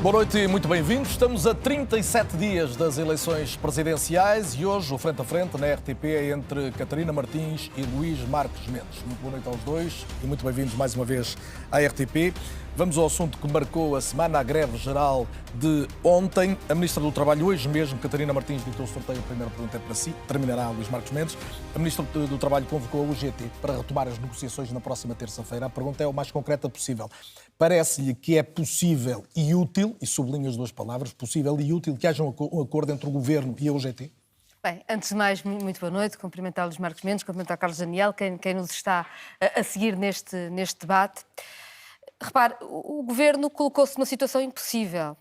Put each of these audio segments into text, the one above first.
Boa noite e muito bem-vindos. Estamos a 37 dias das eleições presidenciais e hoje o Frente a Frente na RTP é entre Catarina Martins e Luís Marques Mendes. Muito boa noite aos dois e muito bem-vindos mais uma vez à RTP. Vamos ao assunto que marcou a semana, a greve geral de ontem. A Ministra do Trabalho, hoje mesmo, Catarina Martins, ditou o sorteio. A primeira pergunta é para si, terminará Luís Marques Mendes. A Ministra do Trabalho convocou a UGT para retomar as negociações na próxima terça-feira. A pergunta é o mais concreta possível. Parece-lhe que é possível e útil, e sublinho as duas palavras, possível e útil, que haja um acordo entre o Governo e a UGT? Bem, antes de mais, muito boa noite. Cumprimentar Luís Marques Mendes, cumprimentar Carlos Daniel, quem nos está a seguir neste debate. Repare, o Governo colocou-se numa situação impossível,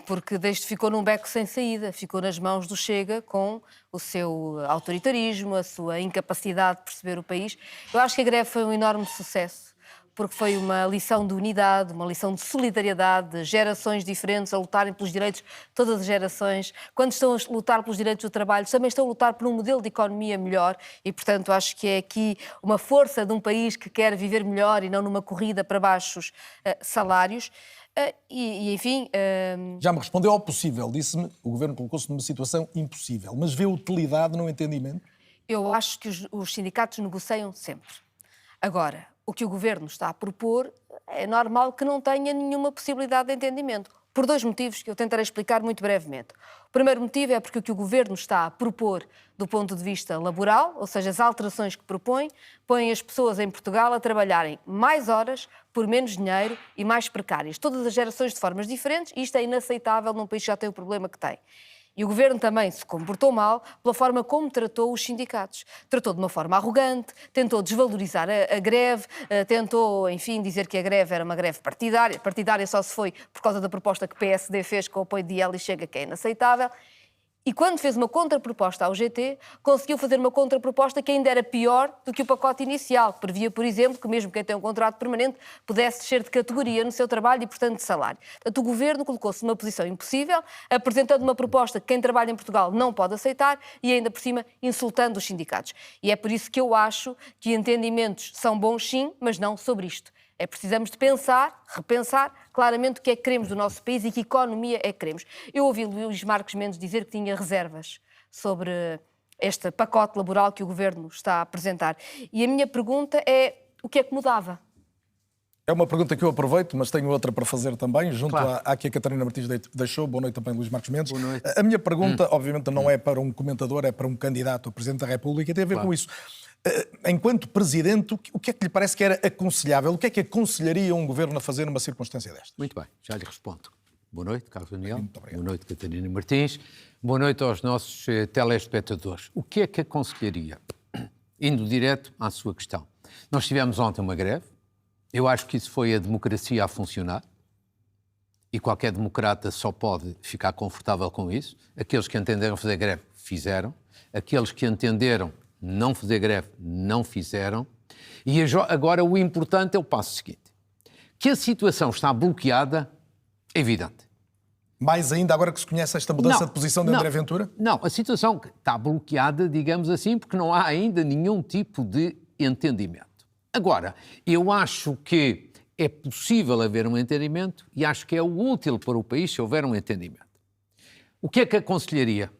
porque ficou num beco sem saída, ficou nas mãos do Chega com o seu autoritarismo, a sua incapacidade de perceber o país. Eu acho que a greve foi um enorme sucesso, porque foi uma lição de unidade, uma lição de solidariedade, de gerações diferentes a lutarem pelos direitos, todas as gerações. Quando estão a lutar pelos direitos do trabalho, também estão a lutar por um modelo de economia melhor e, portanto, acho que é aqui uma força de um país que quer viver melhor e não numa corrida para baixos salários. Enfim... Já me respondeu ao possível. Disse-me o Governo colocou-se numa situação impossível, mas vê utilidade no entendimento? Eu acho que os sindicatos negociam sempre. Agora, o que o Governo está a propor é normal que não tenha nenhuma possibilidade de entendimento, por dois motivos que eu tentarei explicar muito brevemente. O primeiro motivo é porque o que o Governo está a propor do ponto de vista laboral, ou seja, as alterações que propõe, põem as pessoas em Portugal a trabalharem mais horas, por menos dinheiro e mais precárias. Todas as gerações de formas diferentes, e isto é inaceitável num país que já tem o problema que tem. E o Governo também se comportou mal pela forma como tratou os sindicatos. Tratou de uma forma arrogante, tentou desvalorizar a greve, tentou, enfim, dizer que a greve era uma greve partidária. Partidária só se foi por causa da proposta que o PSD fez com o apoio de IEL e Chega, que é inaceitável. E quando fez uma contraproposta ao GT, conseguiu fazer uma contraproposta que ainda era pior do que o pacote inicial, que previa, por exemplo, que mesmo quem tem um contrato permanente pudesse descer de categoria no seu trabalho e, portanto, de salário. Portanto, o Governo colocou-se numa posição impossível, apresentando uma proposta que quem trabalha em Portugal não pode aceitar e, ainda por cima, insultando os sindicatos. E é por isso que eu acho que entendimentos são bons, sim, mas não sobre isto. Precisamos de pensar, repensar claramente o que é que queremos do nosso país e que economia é que queremos. Eu ouvi Luís Marques Mendes dizer que tinha reservas sobre este pacote laboral que o Governo está a apresentar. E a minha pergunta é, o que é que mudava? É uma pergunta que eu aproveito, mas tenho outra para fazer também, junto claro. à que a Catarina Martins deixou. Boa noite também, Luís Marques Mendes. Boa noite. A minha pergunta, obviamente, não é para um comentador, é para um candidato a Presidente da República e tem a ver Claro. com isso. Enquanto Presidente, o que é que lhe parece que era aconselhável? O que é que aconselharia um Governo a fazer numa circunstância destas? Muito bem, já lhe respondo. Boa noite, Carlos Daniel. Muito obrigado. Boa noite, Catarina Martins. Boa noite aos nossos telespectadores. O que é que aconselharia? Indo direto à sua questão. Nós tivemos ontem uma greve. Eu acho que isso foi a democracia a funcionar. E qualquer democrata só pode ficar confortável com isso. Aqueles que entenderam fazer greve, fizeram. Aqueles que entenderam não fazer greve, não fizeram. E agora o importante é o passo seguinte. Que a situação está bloqueada, é evidente. Mais ainda agora que se conhece esta mudança de posição de André Ventura? Não, a situação está bloqueada, digamos assim, porque não há ainda nenhum tipo de entendimento. Agora, eu acho que é possível haver um entendimento e acho que é útil para o país se houver um entendimento. O que é que aconselharia?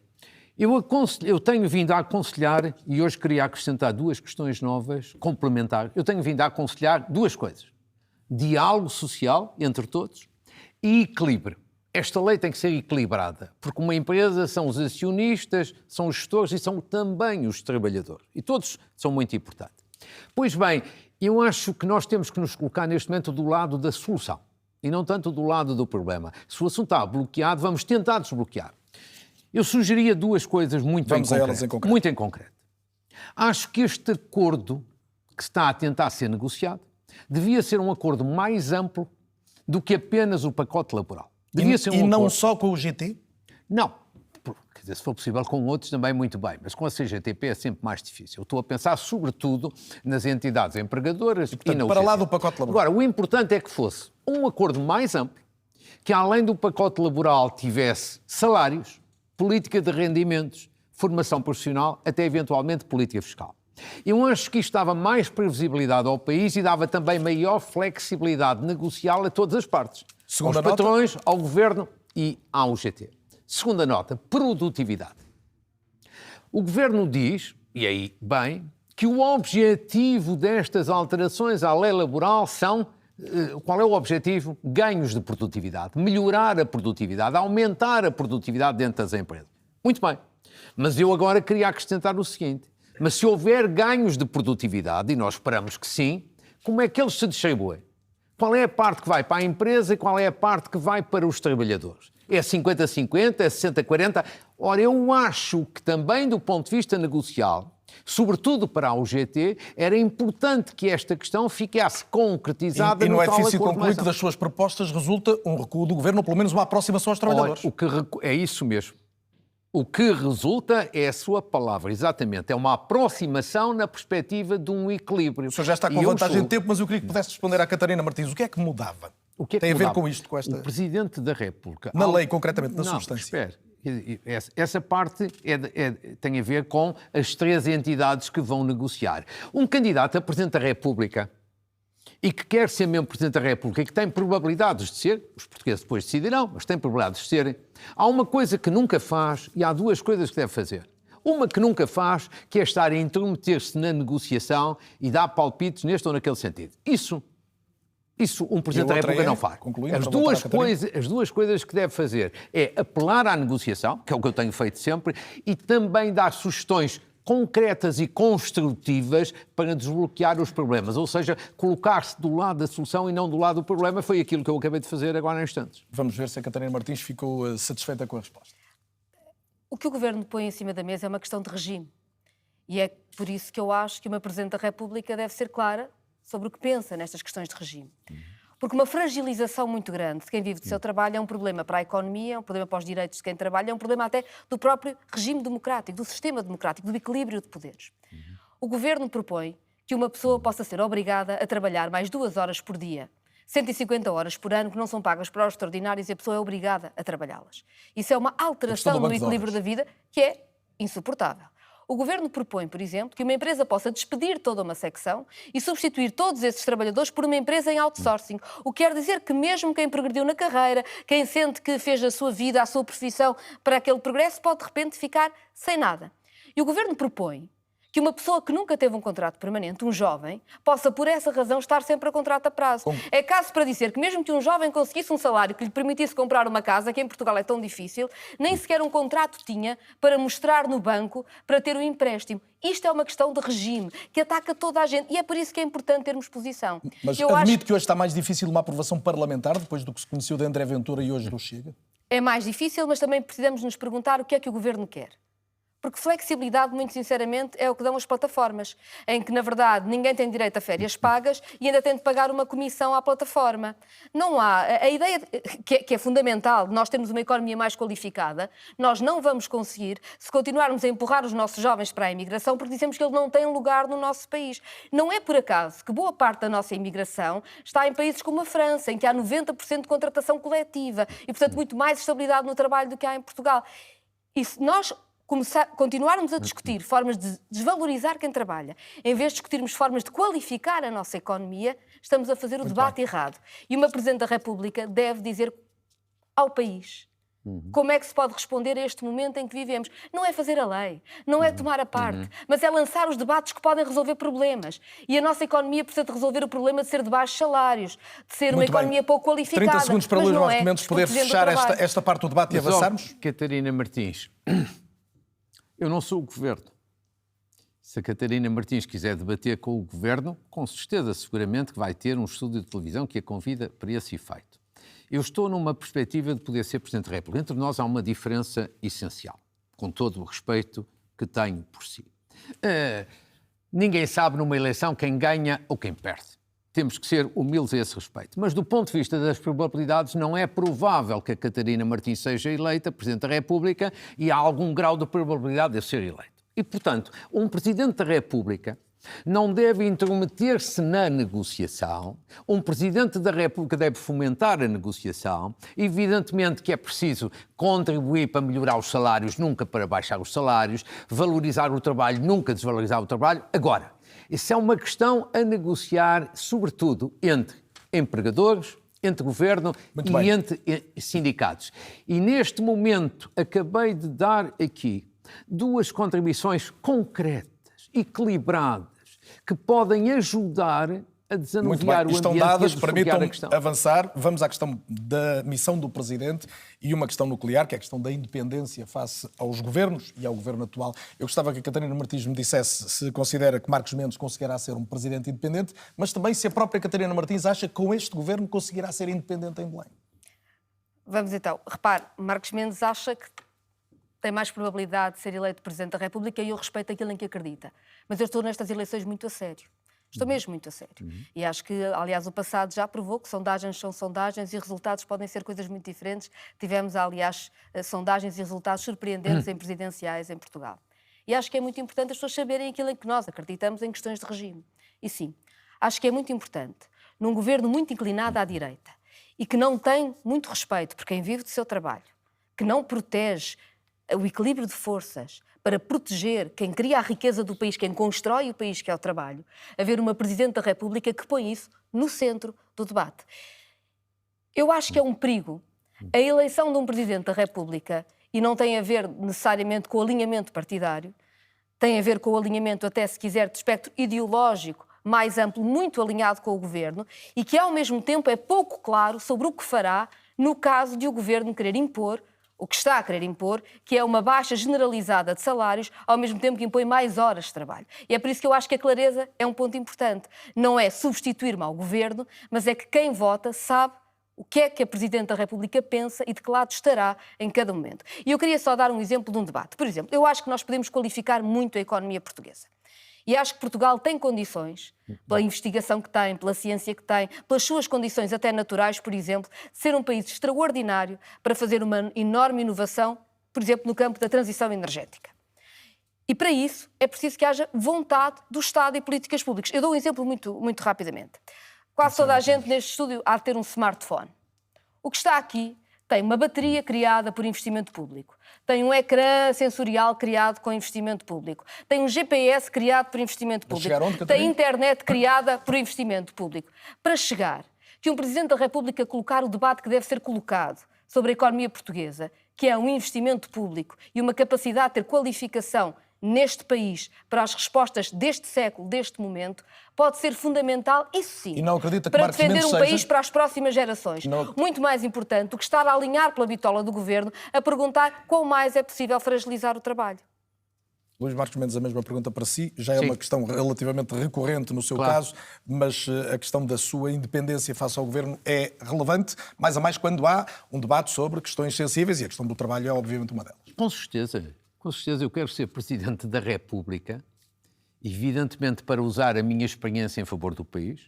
Eu tenho vindo a aconselhar, e hoje queria acrescentar duas questões novas, complementares. Eu tenho vindo a aconselhar duas coisas. Diálogo social entre todos e equilíbrio. Esta lei tem que ser equilibrada, porque uma empresa são os acionistas, são os gestores e são também os trabalhadores. E todos são muito importantes. Pois bem, eu acho que nós temos que nos colocar neste momento do lado da solução e não tanto do lado do problema. Se o assunto está bloqueado, vamos tentar desbloquear. Eu sugeria duas coisas muito em concreto. Acho que este acordo que está a tentar ser negociado devia ser um acordo mais amplo do que apenas o pacote laboral. Devia ser um não acordo... só com o GT? Não. Quer dizer, se for possível com outros também muito bem, mas com a CGTP é sempre mais difícil. Eu estou a pensar sobretudo nas entidades empregadoras e na UGT. Para lá do pacote laboral. Agora, o importante é que fosse um acordo mais amplo, que além do pacote laboral tivesse salários, política de rendimentos, formação profissional, até eventualmente política fiscal. Eu acho que isto dava mais previsibilidade ao país e dava também maior flexibilidade negocial a todas as partes. Segunda aos nota. patrões, ao governo e à UGT. Segunda nota, produtividade. O governo diz, e aí bem, que o objetivo destas alterações à lei laboral são... Qual é o objetivo? Ganhos de produtividade, melhorar a produtividade, aumentar a produtividade dentro das empresas. Muito bem, mas eu agora queria acrescentar o seguinte, mas se houver ganhos de produtividade, e nós esperamos que sim, como é que eles se distribuem? Qual é a parte que vai para a empresa e qual é a parte que vai para os trabalhadores? É 50-50? É 60-40? Ora, eu acho que também do ponto de vista negocial, sobretudo para a UGT, era importante que esta questão ficasse concretizada e no não é tal difícil acordo concluir mais que amplo. das suas propostas resulta um recuo do governo, ou pelo menos uma aproximação aos trabalhadores. Olha, é isso mesmo. O que resulta é a sua palavra, exatamente. É uma aproximação na perspectiva de um equilíbrio. O senhor já está com vantagem de tempo, mas eu queria que pudesse responder à Catarina Martins. O que é que mudava? O que é que tem a ver mudava? com isto, com esta... O Presidente da República... Na lei, concretamente, na não, substância. Espera. Essa parte tem a ver com as três entidades que vão negociar. Um candidato a Presidente da República e que quer ser mesmo Presidente da República e que tem probabilidades de ser, os portugueses depois decidirão, mas tem probabilidades de serem, há uma coisa que nunca faz e há duas coisas que deve fazer. Uma que nunca faz, que é estar a intrometer-se na negociação e dar palpites neste ou naquele sentido. Isso um Presidente da República não faz. As duas coisas que deve fazer é apelar à negociação, que é o que eu tenho feito sempre, e também dar sugestões concretas e construtivas para desbloquear os problemas. Ou seja, colocar-se do lado da solução e não do lado do problema. Foi aquilo que eu acabei de fazer agora há instantes. Vamos ver se a Catarina Martins ficou satisfeita com a resposta. O que o Governo põe em cima da mesa é uma questão de regime. E é por isso que eu acho que uma Presidente da República deve ser clara sobre o que pensa nestas questões de regime. Porque uma fragilização muito grande de quem vive do seu trabalho é um problema para a economia, é um problema para os direitos de quem trabalha, é um problema até do próprio regime democrático, do sistema democrático, do equilíbrio de poderes. O Governo propõe que uma pessoa possa ser obrigada a trabalhar mais 2 horas por dia, 150 horas por ano que não são pagas para os extraordinários e a pessoa é obrigada a trabalhá-las. Isso é uma alteração no equilíbrio da vida que é insuportável. O Governo propõe, por exemplo, que uma empresa possa despedir toda uma secção e substituir todos esses trabalhadores por uma empresa em outsourcing. O que quer dizer que mesmo quem progrediu na carreira, quem sente que fez a sua vida, a sua profissão para aquele progresso, pode de repente ficar sem nada. E o Governo propõe que uma pessoa que nunca teve um contrato permanente, um jovem, possa, por essa razão, estar sempre a contrato a prazo. É caso para dizer que mesmo que um jovem conseguisse um salário que lhe permitisse comprar uma casa, que em Portugal é tão difícil, nem sequer um contrato tinha para mostrar no banco para ter um empréstimo. Isto é uma questão de regime que ataca toda a gente e é por isso que é importante termos posição. Mas admite que hoje está mais difícil uma aprovação parlamentar depois do que se conheceu de André Ventura e hoje do Chega? É mais difícil, mas também precisamos nos perguntar o que é que o Governo quer. Porque flexibilidade, muito sinceramente, é o que dão as plataformas, em que, na verdade, ninguém tem direito a férias pagas e ainda tem de pagar uma comissão à plataforma. Não há... A ideia que é fundamental de nós termos uma economia mais qualificada, nós não vamos conseguir se continuarmos a empurrar os nossos jovens para a imigração porque dizemos que eles não têm lugar no nosso país. Não é por acaso que boa parte da nossa imigração está em países como a França, em que há 90% de contratação coletiva e, portanto, muito mais estabilidade no trabalho do que há em Portugal. E se nós continuarmos a discutir formas de desvalorizar quem trabalha, em vez de discutirmos formas de qualificar a nossa economia, estamos a fazer o debate errado. E uma Presidente da República deve dizer ao país como é que se pode responder a este momento em que vivemos. Não é fazer a lei, não é tomar a parte, mas é lançar os debates que podem resolver problemas. E a nossa economia precisa de resolver o problema de ser de baixos salários, de ser uma economia pouco qualificada. 30 segundos para Luís Marques Mendes poder fechar esta parte do debate e avançarmos. Catarina Martins, eu não sou o Governo. Se a Catarina Martins quiser debater com o Governo, com certeza, seguramente que vai ter um estúdio de televisão que a convida para esse efeito. Eu estou numa perspectiva de poder ser Presidente da República. Entre nós há uma diferença essencial, com todo o respeito que tenho por si. Ninguém sabe numa eleição quem ganha ou quem perde. Temos que ser humildes a esse respeito. Mas do ponto de vista das probabilidades, não é provável que a Catarina Martins seja eleita Presidente da República e há algum grau de probabilidade de ser eleito. E, portanto, um Presidente da República não deve intrometer-se na negociação. Um Presidente da República deve fomentar a negociação. Evidentemente que é preciso contribuir para melhorar os salários, nunca para baixar os salários, valorizar o trabalho, nunca desvalorizar o trabalho. Agora, isso é uma questão a negociar, sobretudo, entre empregadores entre governo e entre sindicatos. E neste momento acabei de dar aqui duas contribuições concretas, equilibradas, que podem ajudar a desanuviar o ambiente estão dadas, e a desfocar a questão. Avançar. Vamos à questão da missão do Presidente e uma questão nuclear, que é a questão da independência face aos governos e ao governo atual. Eu gostava que a Catarina Martins me dissesse se considera que Marcos Mendes conseguirá ser um Presidente independente, mas também se a própria Catarina Martins acha que com este governo conseguirá ser independente em Belém. Vamos então. Repare, Marcos Mendes acha que tem mais probabilidade de ser eleito Presidente da República e eu respeito aquilo em que acredita. Mas eu estou nestas eleições muito a sério. Estou mesmo muito a sério. E acho que, aliás, o passado já provou que sondagens são sondagens e resultados podem ser coisas muito diferentes. Tivemos, aliás, sondagens e resultados surpreendentes em presidenciais em Portugal. E acho que é muito importante as pessoas saberem aquilo em que nós acreditamos em questões de regime. E sim, acho que é muito importante, num governo muito inclinado à direita e que não tem muito respeito por quem vive do seu trabalho, que não protege o equilíbrio de forças para proteger quem cria a riqueza do país, quem constrói o país, que é o trabalho, haver uma Presidente da República que põe isso no centro do debate. Eu acho que é um perigo a eleição de um Presidente da República, e não tem a ver necessariamente com o alinhamento partidário, tem a ver com o alinhamento, até se quiser, de espectro ideológico mais amplo, muito alinhado com o Governo, e que ao mesmo tempo é pouco claro sobre o que fará no caso de o Governo querer impor o que está a querer impor, que é uma baixa generalizada de salários, ao mesmo tempo que impõe mais horas de trabalho. E é por isso que eu acho que a clareza é um ponto importante. Não é substituir-me ao governo, mas é que quem vota sabe o que é que a Presidente da República pensa e de que lado estará em cada momento. E eu queria só dar um exemplo de um debate. Por exemplo, eu acho que nós podemos qualificar muito a economia portuguesa. E acho que Portugal tem condições, pela investigação que tem, pela ciência que tem, pelas suas condições até naturais, por exemplo, de ser um país extraordinário para fazer uma enorme inovação, por exemplo, no campo da transição energética. E para isso é preciso que haja vontade do Estado e políticas públicas. Eu dou um exemplo muito rapidamente. Quase toda a gente neste estúdio há de ter um smartphone. O que está aqui tem uma bateria criada por investimento público, tem um ecrã sensorial criado com investimento público, tem um GPS criado por investimento público, tem internet criada por investimento público. Para chegar que um Presidente da República colocar o debate que deve ser colocado sobre a economia portuguesa, que é um investimento público e uma capacidade de ter qualificação neste país para as respostas deste século, deste momento, pode ser fundamental, isso sim, e não acredita que para Marcos defender Mendes um país para as próximas gerações. Não... Muito mais importante do que estar a alinhar pela bitola do Governo a perguntar quão mais é possível fragilizar o trabalho. Luís Marcos Mendes, a mesma pergunta para si. Já é uma questão relativamente recorrente no seu caso, mas a questão da sua independência face ao Governo é relevante, mais a mais quando há um debate sobre questões sensíveis, e a questão do trabalho é obviamente uma delas. Com certeza eu quero ser Presidente da República, evidentemente para usar a minha experiência em favor do país,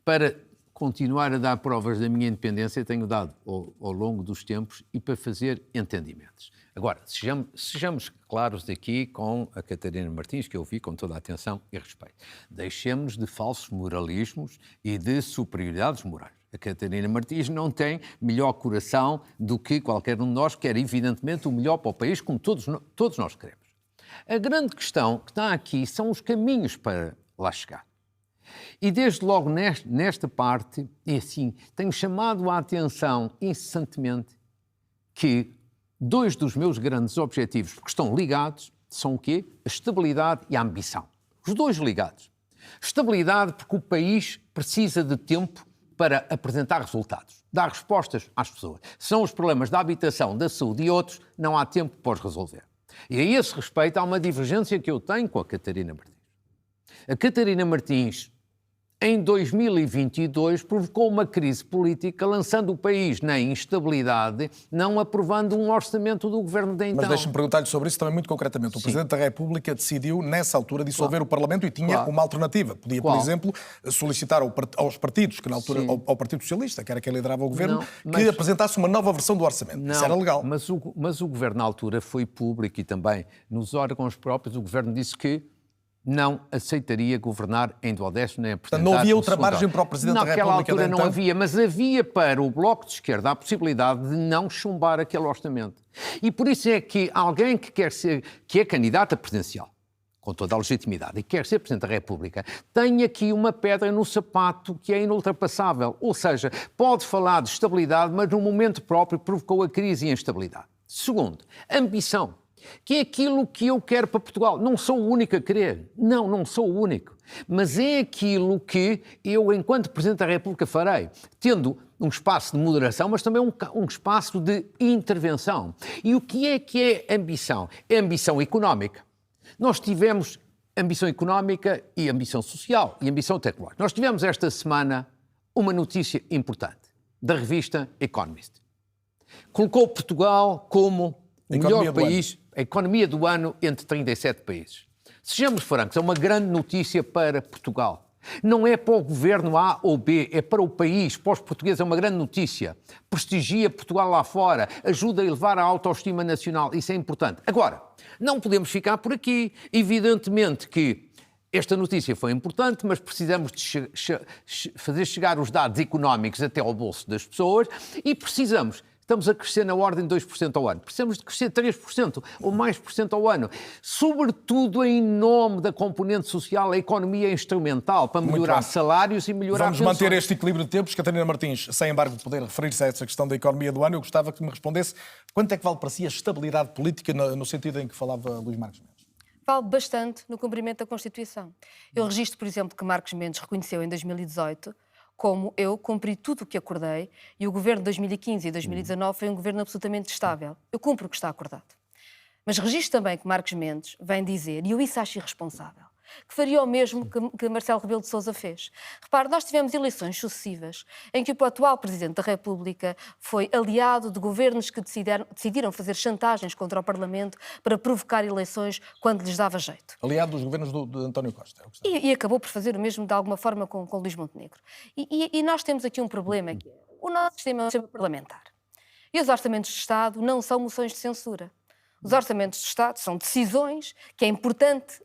para continuar a dar provas da minha independência, tenho dado ao longo dos tempos, e para fazer entendimentos. Agora, sejamos claros aqui com a Catarina Martins, que eu ouvi com toda a atenção e respeito. Deixemos de falsos moralismos e de superioridades morais. A Catarina Martins não tem melhor coração do que qualquer um de nós, quer evidentemente o melhor para o país, como todos nós queremos. A grande questão que está aqui são os caminhos para lá chegar. E desde logo nesta parte, e assim, tenho chamado a atenção incessantemente que dois dos meus grandes objetivos, porque estão ligados, são o quê? A estabilidade e a ambição. Os dois ligados. Estabilidade porque o país precisa de tempo para apresentar resultados, dar respostas às pessoas. São os problemas da habitação, da saúde e outros, não há tempo para os resolver. E a esse respeito há uma divergência que eu tenho com a Catarina Martins. A Catarina Martins, em 2022, provocou uma crise política, lançando o país na instabilidade, não aprovando um orçamento do governo de então. Mas deixe-me perguntar-lhe sobre isso também muito concretamente. O Presidente da República decidiu, nessa altura, dissolver o Parlamento e tinha uma alternativa. Podia, por exemplo, solicitar aos partidos, que na altura, ao Partido Socialista, que era quem liderava o governo, que apresentasse uma nova versão do orçamento. Isso era legal. Mas o governo, na altura, foi público e também nos órgãos próprios, o governo disse que não aceitaria governar em duodécimo nem apresentar... Não havia outra margem para o Presidente da República? Naquela altura não havia, mas havia para o Bloco de Esquerda a possibilidade de não chumbar aquele orçamento. E por isso é que alguém que quer ser, que é candidato a presidencial, com toda a legitimidade, e quer ser Presidente da República, tem aqui uma pedra no sapato que é inultrapassável. Ou seja, pode falar de estabilidade, mas no momento próprio provocou a crise e a instabilidade. Segundo, ambição, que é aquilo que eu quero para Portugal. Não sou o único a querer. Não sou o único. Mas é aquilo que eu, enquanto Presidente da República, farei, tendo um espaço de moderação, mas também um espaço de intervenção. E o que é ambição? É ambição económica. Nós tivemos ambição económica e ambição social e ambição tecnológica. Nós tivemos esta semana uma notícia importante da revista Economist. Colocou Portugal como o melhor país, a economia do ano entre 37 países. Sejamos francos, é uma grande notícia para Portugal. Não é para o governo A ou B, é para o país, para os portugueses, é uma grande notícia. Prestigia Portugal lá fora, ajuda a elevar a autoestima nacional, isso é importante. Agora, não podemos ficar por aqui. Evidentemente que esta notícia foi importante, mas precisamos de fazer chegar os dados económicos até ao bolso das pessoas e estamos a crescer na ordem de 2% ao ano. Precisamos de crescer 3% ou mais por cento ao ano. Sobretudo em nome da componente social, a economia é instrumental para melhorar salários e melhorar pensões. Vamos manter este equilíbrio de tempos. Catarina Martins, sem embargo de poder referir-se a essa questão da economia do ano, eu gostava que me respondesse quanto é que vale para si a estabilidade política no sentido em que falava Luís Marques Mendes? Vale bastante no cumprimento da Constituição. Eu registro, por exemplo, que Marcos Mendes reconheceu em 2018 como eu cumpri tudo o que acordei e o governo de 2015 e 2019 foi um governo absolutamente estável. Eu cumpro o que está acordado. Mas registro também que Marcos Mendes vem dizer, e eu isso acho irresponsável, que faria o mesmo que Marcelo Rebelo de Sousa fez. Repare, nós tivemos eleições sucessivas em que o atual Presidente da República foi aliado de governos que decidiram fazer chantagens contra o Parlamento para provocar eleições quando lhes dava jeito. Aliado dos governos de António Costa. E acabou por fazer o mesmo de alguma forma com Luís Montenegro. E nós temos aqui um problema, que o nosso sistema é um sistema parlamentar. E os orçamentos de Estado não são moções de censura. Os orçamentos de Estado são decisões que é importante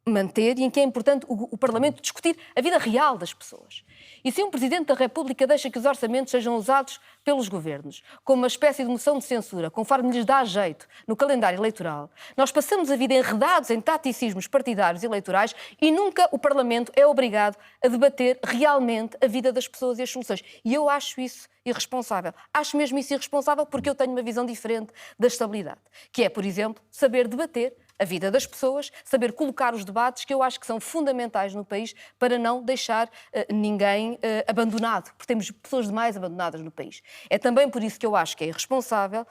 manter e em que é importante o Parlamento discutir a vida real das pessoas. E se um Presidente da República deixa que os orçamentos sejam usados pelos governos como uma espécie de moção de censura, conforme lhes dá jeito no calendário eleitoral, nós passamos a vida enredados em taticismos partidários e eleitorais e nunca o Parlamento é obrigado a debater realmente a vida das pessoas e as soluções. E eu acho isso irresponsável. Acho mesmo isso irresponsável porque eu tenho uma visão diferente da estabilidade, que é, por exemplo, saber debater a vida das pessoas, saber colocar os debates que eu acho que são fundamentais no país para não deixar ninguém abandonado, porque temos pessoas demais abandonadas no país. É também por isso que eu acho que é irresponsável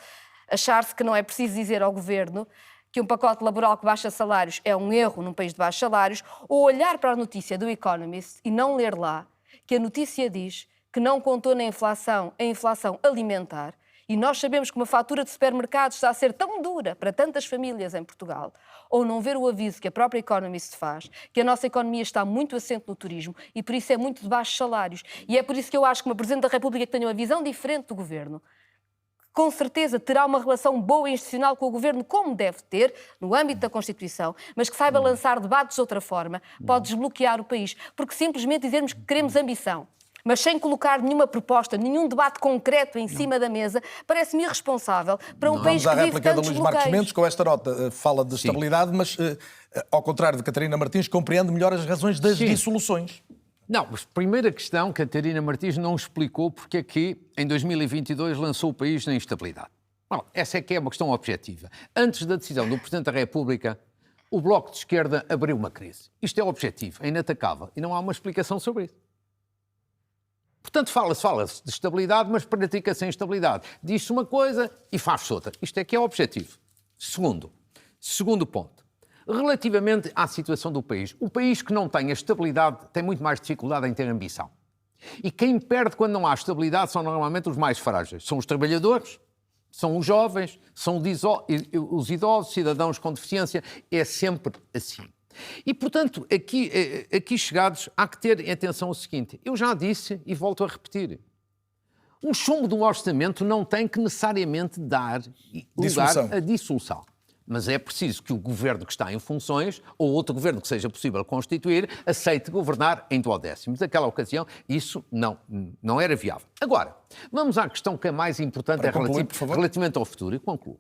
achar-se que não é preciso dizer ao Governo que um pacote laboral que baixa salários é um erro num país de baixos salários, ou olhar para a notícia do Economist e não ler lá que a notícia diz que não contou na inflação a inflação alimentar. E nós sabemos que uma fatura de supermercados está a ser tão dura para tantas famílias em Portugal, ou não ver o aviso que a própria Economist faz, que a nossa economia está muito assente no turismo e por isso é muito de baixos salários. E é por isso que eu acho que uma Presidente da República que tenha uma visão diferente do Governo, com certeza terá uma relação boa e institucional com o Governo, como deve ter, no âmbito da Constituição, mas que saiba lançar debates de outra forma, pode desbloquear o país. Porque simplesmente dizermos que queremos ambição, mas sem colocar nenhuma proposta, nenhum debate concreto em cima da mesa, parece-me irresponsável para um país que vive tantos bloqueios. Vamos à réplica de Luís Marques Mendes, com esta nota fala de estabilidade, mas, ao contrário de Catarina Martins, compreende melhor as razões das dissoluções. Não, mas primeira questão, Catarina Martins não explicou porque é que em 2022 lançou o país na instabilidade. Bom, essa é que é uma questão objetiva. Antes da decisão do Presidente da República, o Bloco de Esquerda abriu uma crise. Isto é objetivo, é inatacável e não há uma explicação sobre isso. Portanto, fala-se de estabilidade, mas pratica-se a instabilidade. Diz-se uma coisa e faz-se outra. Isto é que é objetivo. Segundo ponto. Relativamente à situação do país, o país que não tem a estabilidade tem muito mais dificuldade em ter ambição. E quem perde quando não há estabilidade são normalmente os mais frágeis. São os trabalhadores, são os jovens, são os idosos, cidadãos com deficiência. É sempre assim. E, portanto, aqui chegados, há que ter atenção ao seguinte. Eu já disse e volto a repetir. Um chumbo de um orçamento não tem que necessariamente dar lugar à dissolução. Mas é preciso que o governo que está em funções, ou outro governo que seja possível constituir, aceite governar em duodécimos. Naquela ocasião, isso não era viável. Agora, vamos à questão que é mais importante, relativamente ao futuro, e concluo.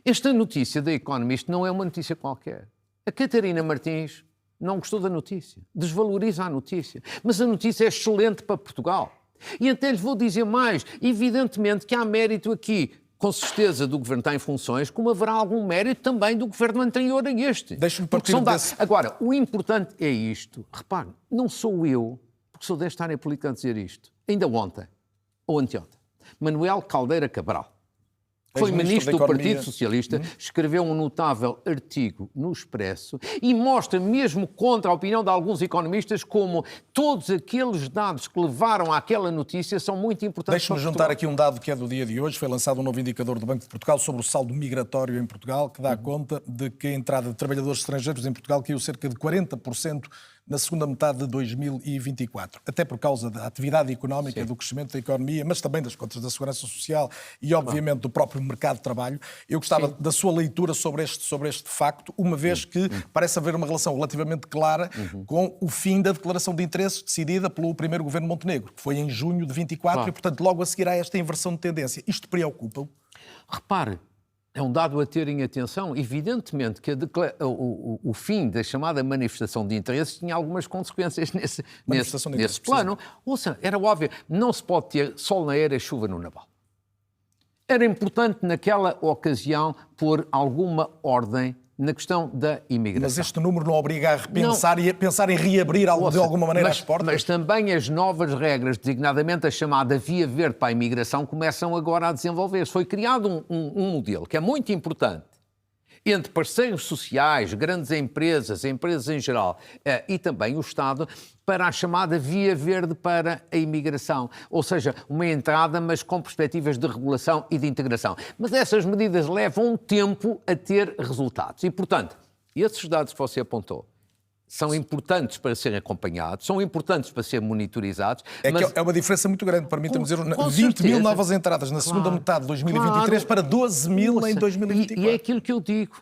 Esta notícia da Economist não é uma notícia qualquer. A Catarina Martins não gostou da notícia, desvaloriza a notícia, mas a notícia é excelente para Portugal. E até lhes vou dizer mais, evidentemente que há mérito aqui, com certeza do governo está em funções, como haverá algum mérito também do governo anterior a este. Deixe-me partir desse... Agora, o importante é isto. Repare, não sou eu, porque sou desta área política a dizer isto. Ainda ontem, ou anteontem, Manuel Caldeira Cabral, que foi ministro do Partido Socialista, escreveu um notável artigo no Expresso e mostra, mesmo contra a opinião de alguns economistas, como todos aqueles dados que levaram àquela notícia são muito importantes. Deixe-me juntar aqui um dado que é do dia de hoje. Foi lançado um novo indicador do Banco de Portugal sobre o saldo migratório em Portugal, que dá conta de que a entrada de trabalhadores estrangeiros em Portugal caiu cerca de 40% na segunda metade de 2024, até por causa da atividade económica, do crescimento da economia, mas também das contas da Segurança Social e, obviamente, do próprio mercado de trabalho. Eu gostava da sua leitura sobre este facto, uma vez que parece haver uma relação relativamente clara com o fim da declaração de interesses decidida pelo primeiro governo Montenegro, que foi em junho de 24 e, portanto, logo a seguir a esta inversão de tendência. Isto preocupa-o? Repare, é um dado a ter em atenção. Evidentemente que o fim da chamada manifestação de interesses tinha algumas consequências nesse plano. Ouça, era óbvio, não se pode ter sol na era e chuva no naval. Era importante naquela ocasião pôr alguma ordem na questão da imigração. Mas este número não obriga a repensar e a pensar em reabrir de alguma maneira as portas? Mas também as novas regras, designadamente a chamada Via Verde para a imigração, começam agora a desenvolver-se. Foi criado um modelo que é muito importante entre parceiros sociais, grandes empresas em geral e também o Estado, para a chamada Via Verde para a imigração. Ou seja, uma entrada, mas com perspectivas de regulação e de integração. Mas essas medidas levam um tempo a ter resultados. E, portanto, esses dados que você apontou são importantes para serem acompanhados, são importantes para serem monitorizados. É uma diferença muito grande, permita-me dizer, 20 mil novas entradas na segunda metade de 2023 para 12 mil em 2024. E é aquilo que eu digo.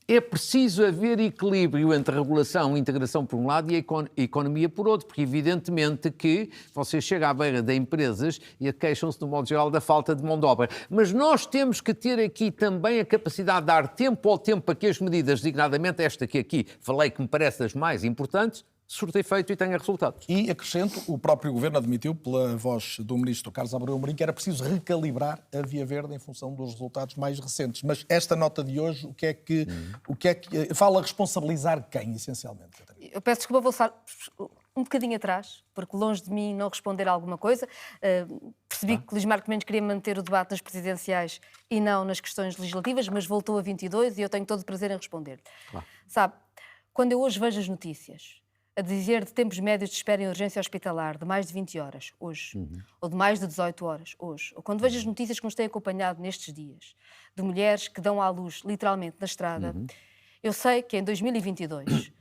É preciso haver equilíbrio entre regulação e integração por um lado e a economia por outro, porque evidentemente que você chega à beira de empresas e queixam-se, de modo geral, da falta de mão de obra. Mas nós temos que ter aqui também a capacidade de dar tempo ao tempo para que as medidas, designadamente esta que aqui falei que me parece das mais importantes, surta efeito e tenha resultados. E, acrescento, o próprio Governo admitiu, pela voz do Ministro Carlos Alvarenga Amorim, que era preciso recalibrar a Via Verde em função dos resultados mais recentes. Mas esta nota de hoje, o que é que fala responsabilizar quem, essencialmente? Eu peço desculpa, vou voltar um bocadinho atrás, porque longe de mim não responder a alguma coisa. Percebi que Luís Marco Mendes queria manter o debate nas presidenciais e não nas questões legislativas, mas voltou a 22 e eu tenho todo o prazer em responder. Sabe, quando eu hoje vejo as notícias a dizer de tempos médios de espera em urgência hospitalar de mais de 20 horas, hoje, ou de mais de 18 horas, hoje, ou quando vejo as notícias que nos têm acompanhado nestes dias, de mulheres que dão à luz, literalmente, na estrada, eu sei que em 2022,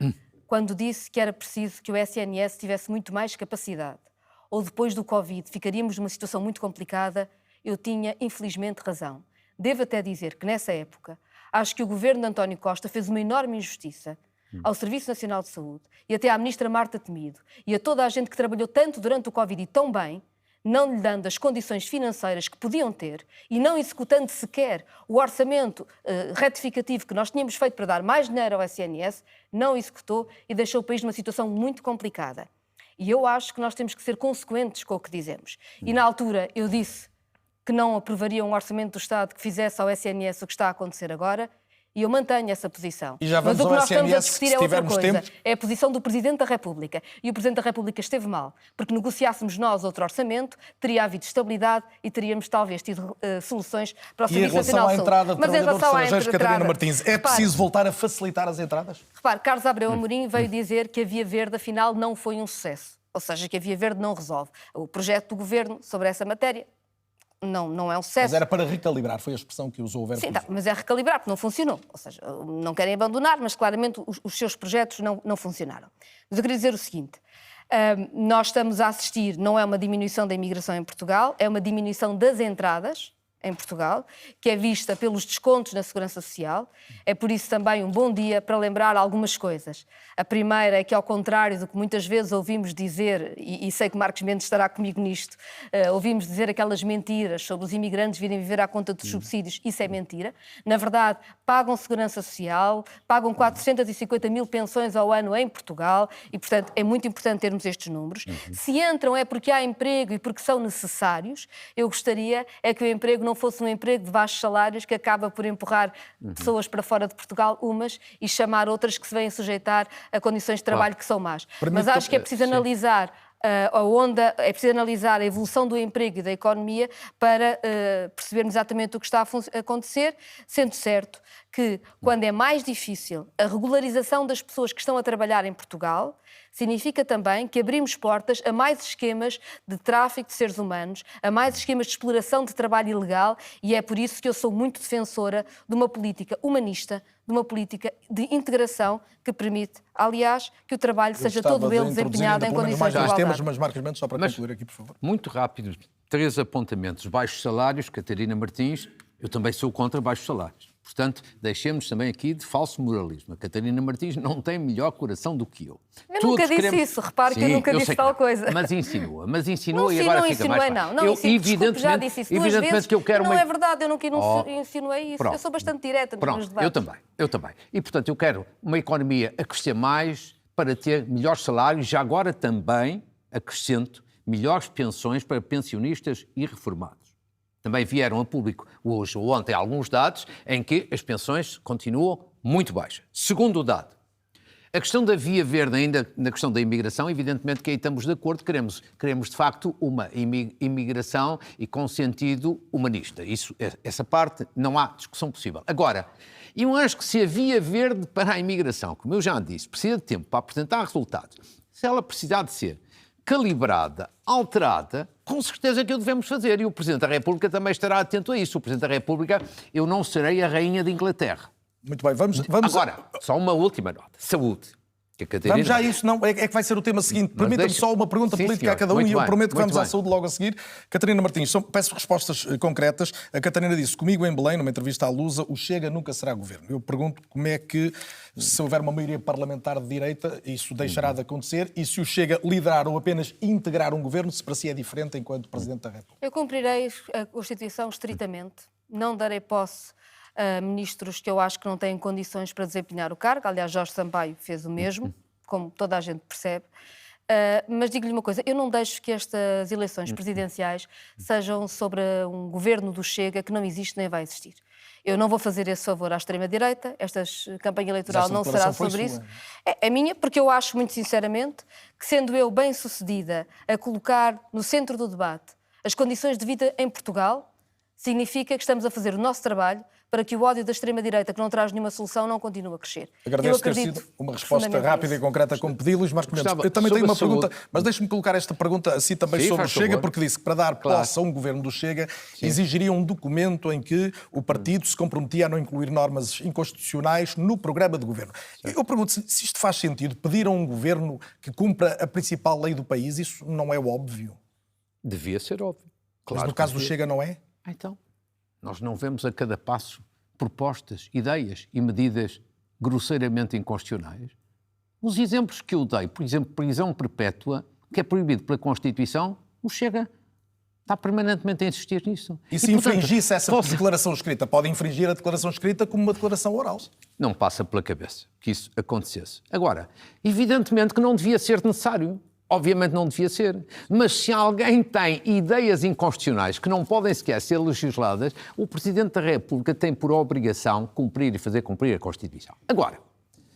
quando disse que era preciso que o SNS tivesse muito mais capacidade, ou depois do Covid ficaríamos numa situação muito complicada, eu tinha, infelizmente, razão. Devo até dizer que, nessa época, acho que o governo de António Costa fez uma enorme injustiça ao Serviço Nacional de Saúde e até à ministra Marta Temido e a toda a gente que trabalhou tanto durante o Covid e tão bem, não lhe dando as condições financeiras que podiam ter e não executando sequer o orçamento retificativo que nós tínhamos feito para dar mais dinheiro ao SNS, não executou e deixou o país numa situação muito complicada. E eu acho que nós temos que ser consequentes com o que dizemos. E na altura eu disse que não aprovaria um orçamento do Estado que fizesse ao SNS o que está a acontecer agora, e eu mantenho essa posição. E já vamos mas o que nós SNS, estamos a discutir é outra coisa. Tempo... É a posição do Presidente da República. E o Presidente da República esteve mal, porque negociássemos nós outro orçamento, teria havido estabilidade e teríamos talvez tido soluções para o Serviço Nacional de Saúde. Mas em relação à entrada de Catarina Martins, é preciso voltar a facilitar as entradas? Repare, Carlos Alvarenga Amorim veio dizer que a Via Verde, afinal, não foi um sucesso. Ou seja, que a Via Verde não resolve. O projeto do Governo sobre essa matéria não é um sucesso. Mas era para recalibrar, foi a expressão que usou o verbo. Sim, mas é recalibrar, porque não funcionou. Ou seja, não querem abandonar, mas claramente os seus projetos não funcionaram. Mas eu queria dizer o seguinte, nós estamos a assistir, não é uma diminuição da imigração em Portugal, é uma diminuição das entradas, em Portugal, que é vista pelos descontos na Segurança Social. É por isso também um bom dia para lembrar algumas coisas. A primeira é que, ao contrário do que muitas vezes ouvimos dizer, e sei que Marcos Mendes estará comigo nisto, ouvimos dizer aquelas mentiras sobre os imigrantes virem viver à conta dos subsídios, isso é mentira. Na verdade, pagam Segurança Social, pagam 450 mil pensões ao ano em Portugal e, portanto, é muito importante termos estes números. Se entram é porque há emprego e porque são necessários. Eu gostaria é que o emprego não fosse um emprego de baixos salários que acaba por empurrar pessoas para fora de Portugal, umas, e chamar outras que se vêm sujeitar a condições de trabalho que são más. Mas acho que é preciso analisar a onda, é preciso analisar a evolução do emprego e da economia para percebermos exatamente o que está a acontecer, sendo certo que, quando é mais difícil a regularização das pessoas que estão a trabalhar em Portugal, significa também que abrimos portas a mais esquemas de tráfico de seres humanos, a mais esquemas de exploração de trabalho ilegal, e é por isso que eu sou muito defensora de uma política humanista, de uma política de integração que permite, aliás, que o trabalho seja todo ele desempenhado em condições de igualdade. Mas Marcos Mendes, só para concluir aqui, por favor. Muito rápido, 3 apontamentos. Baixos salários, Catarina Martins, eu também sou contra baixos salários. Portanto, deixemos também aqui de falso moralismo. A Catarina Martins não tem melhor coração do que eu. Eu nunca disse isso, repare que eu nunca disse tal coisa. Mas insinua e agora fica mais fácil. Não, já disse isso duas vezes que eu quero não é verdade, eu nunca insinuei isso. Pronto. Eu sou bastante direta nos meus debates. Eu também. E, portanto, eu quero uma economia a crescer mais para ter melhores salários, já agora também, acrescento, melhores pensões para pensionistas e reformados. Também vieram a público hoje ou ontem alguns dados em que as pensões continuam muito baixas. Segundo dado, a questão da via verde, ainda na questão da imigração, evidentemente que aí estamos de acordo, queremos de facto uma imigração e com sentido humanista. Essa parte não há discussão possível. Agora, eu acho que se a via verde para a imigração, como eu já disse, precisa de tempo para apresentar resultados, se ela precisar de ser calibrada, alterada, com certeza que o devemos fazer. E o Presidente da República também estará atento a isso. O Presidente da República, eu não serei a Rainha de Inglaterra. Muito bem, vamos... Agora, só uma última nota. Saúde. Que a Catarina... Vamos já a isso, não, é que vai ser o tema seguinte. Permita-me só uma pergunta política a cada um e eu prometo que vamos à saúde logo a seguir. Catarina Martins, peço respostas concretas. A Catarina disse comigo em Belém, numa entrevista à Lusa, o Chega nunca será governo. Eu pergunto como é que, se houver uma maioria parlamentar de direita, isso deixará de acontecer e se o Chega liderar ou apenas integrar um governo, se para si é diferente enquanto Presidente da República. Eu cumprirei a Constituição estritamente, não darei posse a ministros que eu acho que não têm condições para desempenhar o cargo. Aliás, Jorge Sampaio fez o mesmo, como toda a gente percebe. Mas digo-lhe uma coisa, eu não deixo que estas eleições presidenciais sejam sobre um governo do Chega que não existe nem vai existir. Eu não vou fazer esse favor à extrema-direita, esta campanha eleitoral não será sobre isso. É minha, porque eu acho, muito sinceramente, que sendo eu bem-sucedida a colocar no centro do debate as condições de vida em Portugal, significa que estamos a fazer o nosso trabalho para que o ódio da extrema-direita, que não traz nenhuma solução, não continue a crescer. Agradeço ter sido uma resposta rápida e concreta como pedi, Luís Marcos Mendes. Eu também tenho uma pergunta, mas deixe-me colocar esta pergunta assim também sobre o Chega, porque disse que para dar posse a um governo do Chega exigiria um documento em que o partido se comprometia a não incluir normas inconstitucionais no programa de governo. Eu pergunto se isto faz sentido, pedir a um governo que cumpra a principal lei do país, isso não é óbvio? Devia ser óbvio. Claro, mas no caso do Chega não é? Então, nós não vemos a cada passo propostas, ideias e medidas grosseiramente inconstitucionais. Os exemplos que eu dei, por exemplo, prisão perpétua, que é proibido pela Constituição, o Chega está permanentemente a insistir nisso. E se infringisse essa declaração escrita? Pode infringir a declaração escrita como uma declaração oral? Não passa pela cabeça que isso acontecesse. Agora, evidentemente que não devia ser necessário. Obviamente não devia ser, mas se alguém tem ideias inconstitucionais que não podem sequer ser legisladas, o Presidente da República tem por obrigação cumprir e fazer cumprir a Constituição. Agora,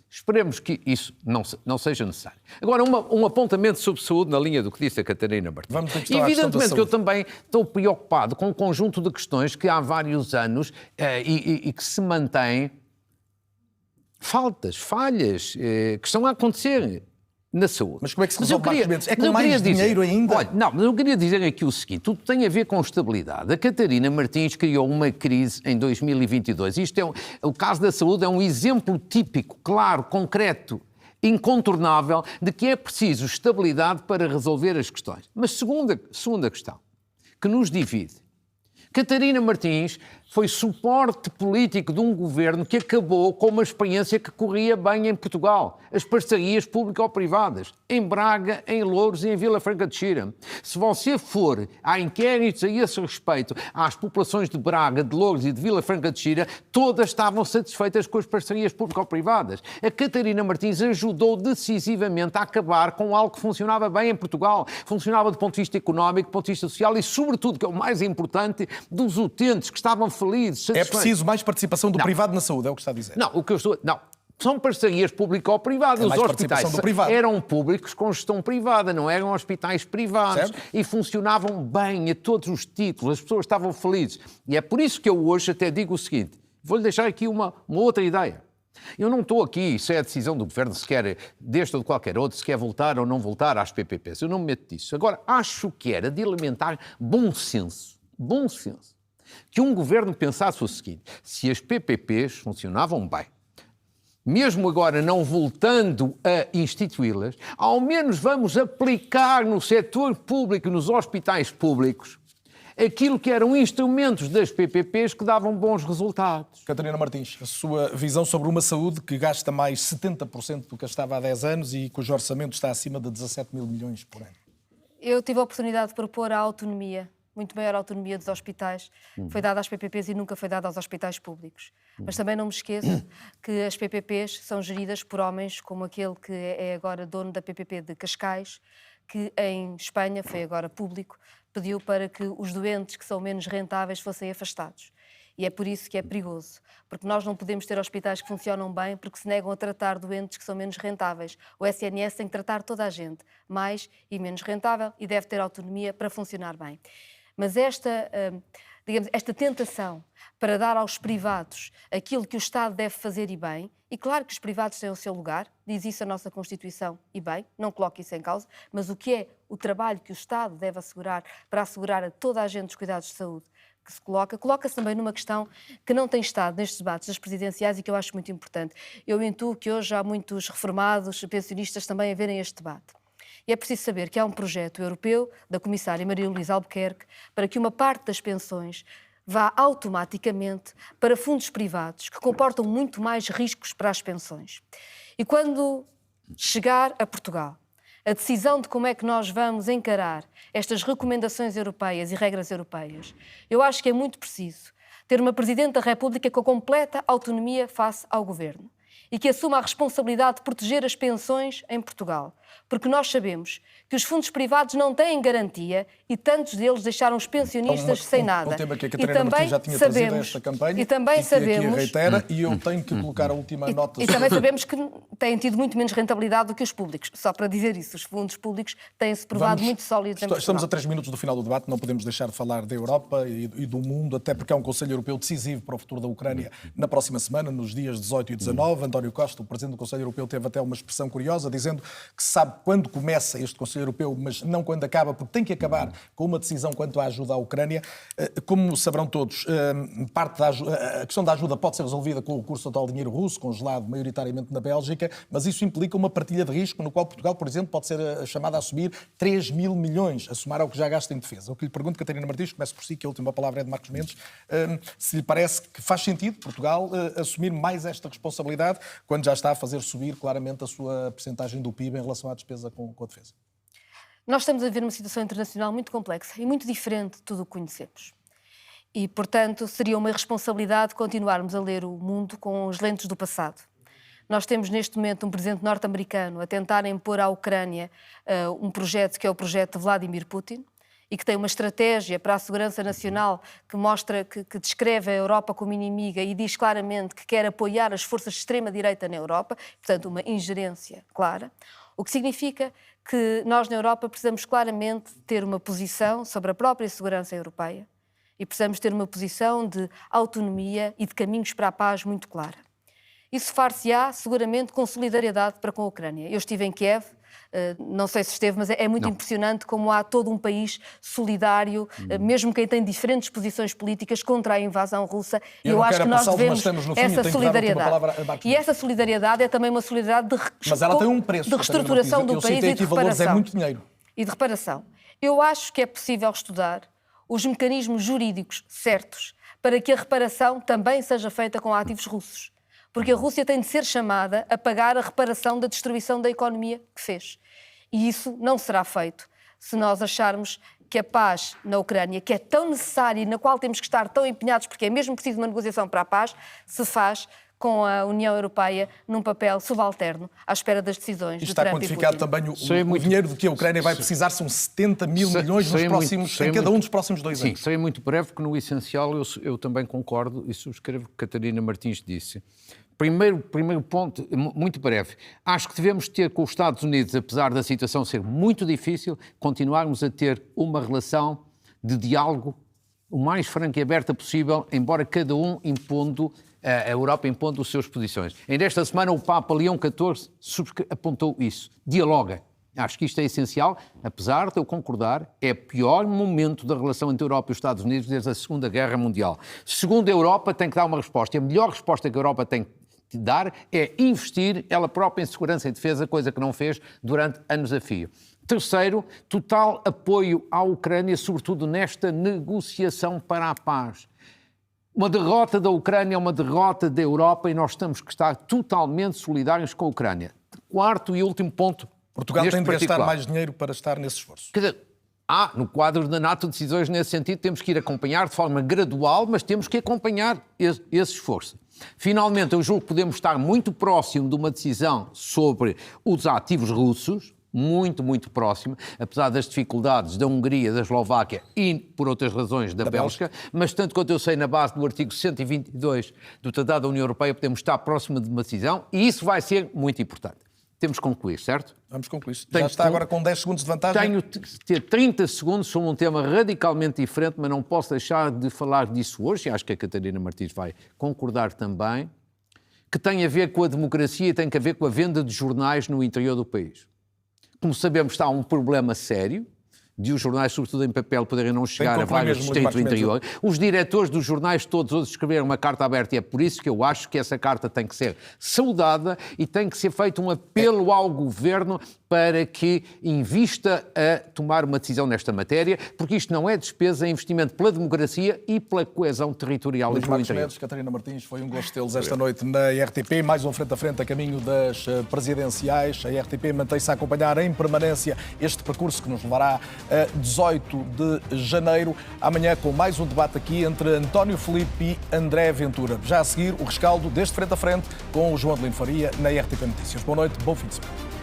esperemos que isso não seja necessário. Agora, um apontamento sobre saúde na linha do que disse a Catarina Martins. Evidentemente que eu também estou preocupado com um conjunto de questões que há vários anos e que se mantêm falhas que estão a acontecer na saúde. Mas como é que se resolve, Marcos Mendes? É com mais dinheiro ainda? Olha, não, mas eu queria dizer aqui o seguinte, tudo tem a ver com estabilidade. A Catarina Martins criou uma crise em 2022. O caso da saúde é um exemplo típico, claro, concreto, incontornável, de que é preciso estabilidade para resolver as questões. Mas segunda questão, que nos divide, Catarina Martins foi suporte político de um governo que acabou com uma experiência que corria bem em Portugal, as parcerias público-privadas, em Braga, em Louros e em Vila Franca de Xira. Se você for a inquéritos a esse respeito, às populações de Braga, de Louros e de Vila Franca de Xira, todas estavam satisfeitas com as parcerias público-privadas. A Catarina Martins ajudou decisivamente a acabar com algo que funcionava bem em Portugal. Funcionava do ponto de vista económico, do ponto de vista social e, sobretudo, que é o mais importante, dos utentes que estavam felizes, satisfeitos. É preciso mais participação do privado na saúde, é o que está a dizer. Não, o que eu estou... Não. São parcerias público-privadas. Os hospitais eram públicos com gestão privada, não eram hospitais privados. Certo. E funcionavam bem a todos os títulos, as pessoas estavam felizes. E é por isso que eu hoje até digo o seguinte, vou-lhe deixar aqui uma outra ideia. Eu não estou aqui, isso é a decisão do Governo, se quer, deste ou de qualquer outro, se quer voltar ou não voltar às PPPs. Eu não me meto disso. Agora, acho que era de alimentar bom senso, que um Governo pensasse o seguinte, se as PPPs funcionavam bem, mesmo agora não voltando a instituí-las, ao menos vamos aplicar no setor público, nos hospitais públicos, aquilo que eram instrumentos das PPPs que davam bons resultados. Catarina Martins, a sua visão sobre uma saúde que gasta mais 70% do que gastava há 10 anos e cujo orçamento está acima de 17 mil milhões por ano. Eu tive a oportunidade de propor a autonomia, muito maior autonomia dos hospitais, foi dada às PPPs e nunca foi dada aos hospitais públicos. Mas também não me esqueço que as PPPs são geridas por homens como aquele que é agora dono da PPP de Cascais, que em Espanha, foi agora público, pediu para que os doentes que são menos rentáveis fossem afastados. E é por isso que é perigoso, porque nós não podemos ter hospitais que funcionam bem porque se negam a tratar doentes que são menos rentáveis. O SNS tem que tratar toda a gente, mais e menos rentável, e deve ter autonomia para funcionar bem. Mas esta tentação para dar aos privados aquilo que o Estado deve fazer e bem, e claro que os privados têm o seu lugar, diz isso a nossa Constituição e bem, não coloque isso em causa, mas o que é o trabalho que o Estado deve assegurar para assegurar a toda a gente os cuidados de saúde que se coloca-se também numa questão que não tem estado nestes debates das presidenciais e que eu acho muito importante. Eu intuo que hoje há muitos reformados, pensionistas também a verem este debate. E é preciso saber que há um projeto europeu da comissária Maria Luísa Albuquerque para que uma parte das pensões vá automaticamente para fundos privados que comportam muito mais riscos para as pensões. E quando chegar a Portugal a decisão de como é que nós vamos encarar estas recomendações europeias e regras europeias, eu acho que é muito preciso ter uma Presidente da República com completa autonomia face ao Governo e que assuma a responsabilidade de proteger as pensões em Portugal. Porque nós sabemos que os fundos privados não têm garantia e tantos deles deixaram os pensionistas sem nada. Um tema que a Catarina Martins já tinha trazido a esta campanha e também sabemos, aqui reitera, e eu tenho que colocar a última nota. E também sabemos que têm tido muito menos rentabilidade do que os públicos. Só para dizer isso, os fundos públicos têm-se provado muito sólidos em Portugal. Estamos a 3 minutos do final do debate, não podemos deixar de falar da Europa e do mundo, até porque há um Conselho Europeu decisivo para o futuro da Ucrânia na próxima semana, nos dias 18 e 19. António Costa, o Presidente do Conselho Europeu, teve até uma expressão curiosa, dizendo que sabe quando começa este Conselho Europeu, mas não quando acaba, porque tem que acabar com uma decisão quanto à ajuda à Ucrânia. Como saberão todos, a questão da ajuda pode ser resolvida com o recurso ao dinheiro russo, congelado maioritariamente na Bélgica, mas isso implica uma partilha de risco, no qual Portugal, por exemplo, pode ser chamada a assumir 3 mil milhões, a somar ao que já gasta em defesa. O que lhe pergunto, Catarina Martins, começo por si, que a última palavra é de Marcos Mendes, se lhe parece que faz sentido Portugal assumir mais esta responsabilidade, quando já está a fazer subir claramente a sua percentagem do PIB em relação à despesa com a defesa. Nós estamos a viver uma situação internacional muito complexa e muito diferente de tudo o que conhecemos. E, portanto, seria uma irresponsabilidade continuarmos a ler o mundo com os lentes do passado. Nós temos neste momento um presidente norte-americano a tentar impor à Ucrânia um projeto que é o projeto de Vladimir Putin e que tem uma estratégia para a segurança nacional que mostra, que descreve a Europa como inimiga e diz claramente que quer apoiar as forças de extrema-direita na Europa, portanto uma ingerência clara, o que significa que nós na Europa precisamos claramente ter uma posição sobre a própria segurança europeia e precisamos ter uma posição de autonomia e de caminhos para a paz muito clara. Isso far-se-á seguramente com solidariedade para com a Ucrânia. Eu estive em Kiev, não sei se esteve, mas é muito impressionante como há todo um país solidário, mesmo quem tem diferentes posições políticas contra a invasão russa. Eu acho que nós devemos essa solidariedade. E essa solidariedade é também uma solidariedade mas ela tem um preço, de reestruturação do país e de reparação. É muito dinheiro. E de reparação. Eu acho que é possível estudar os mecanismos jurídicos certos para que a reparação também seja feita com ativos russos. Porque a Rússia tem de ser chamada a pagar a reparação da destruição da economia que fez. E isso não será feito se nós acharmos que a paz na Ucrânia, que é tão necessária e na qual temos que estar tão empenhados, porque é mesmo preciso uma negociação para a paz, se faz com a União Europeia num papel subalterno à espera das decisões de Trump e Putin. Está quantificado também o dinheiro de que a Ucrânia vai precisar, são 70 mil milhões em cada um dos próximos 2 anos. Sim, serei muito breve, porque no essencial eu também concordo e subscrevo o que Catarina Martins disse. Primeiro ponto, muito breve. Acho que devemos ter com os Estados Unidos, apesar da situação ser muito difícil, continuarmos a ter uma relação de diálogo o mais franca e aberta possível, embora cada um impondo, a Europa impondo as suas posições. Ainda esta semana o Papa Leão XIV apontou isso. Dialoga. Acho que isto é essencial, apesar de eu concordar, é o pior momento da relação entre a Europa e os Estados Unidos desde a Segunda Guerra Mundial. Segundo, a Europa tem que dar uma resposta. E a melhor resposta que a Europa tem que dar é investir ela própria em segurança e defesa, coisa que não fez durante anos a fio. Terceiro, total apoio à Ucrânia, sobretudo nesta negociação para a paz. Uma derrota da Ucrânia é uma derrota da Europa e nós temos que estar totalmente solidários com a Ucrânia. Quarto e último ponto. Portugal tem de gastar mais dinheiro para estar nesse esforço. Quer dizer, no quadro da NATO, decisões nesse sentido, temos que ir acompanhar de forma gradual, mas temos que acompanhar esse esforço. Finalmente, eu julgo que podemos estar muito próximo de uma decisão sobre os ativos russos, muito próximo, apesar das dificuldades da Hungria, da Eslováquia e, por outras razões, da Bélgica, mas tanto quanto eu sei, na base do artigo 122 do Tratado da União Europeia, podemos estar próximo de uma decisão e isso vai ser muito importante. Temos que concluir, certo? Vamos concluir. Já está agora com 10 segundos de vantagem. Tenho de ter 30 segundos sobre um tema radicalmente diferente, mas não posso deixar de falar disso hoje, e acho que a Catarina Martins vai concordar também, que tem a ver com a democracia e tem a ver com a venda de jornais no interior do país. Como sabemos, está um problema sério de os jornais, sobretudo em papel, poderem não chegar a vários distritos do interior. Os diretores dos jornais todos escreveram uma carta aberta e é por isso que eu acho que essa carta tem que ser saudada e tem que ser feito um apelo ao Governo para que invista a tomar uma decisão nesta matéria, porque isto não é despesa, é investimento pela democracia e pela coesão territorial do interior. Catarina Martins, foi um gosto tê-los esta noite na RTP, mais um frente a frente a caminho das presidenciais. A RTP mantém-se a acompanhar em permanência este percurso que nos levará a 18 de janeiro, amanhã com mais um debate aqui entre António Filipe e André Ventura. Já a seguir, o rescaldo deste frente a frente com o João Adelino Faria na RTP Notícias. Boa noite, bom fim de semana.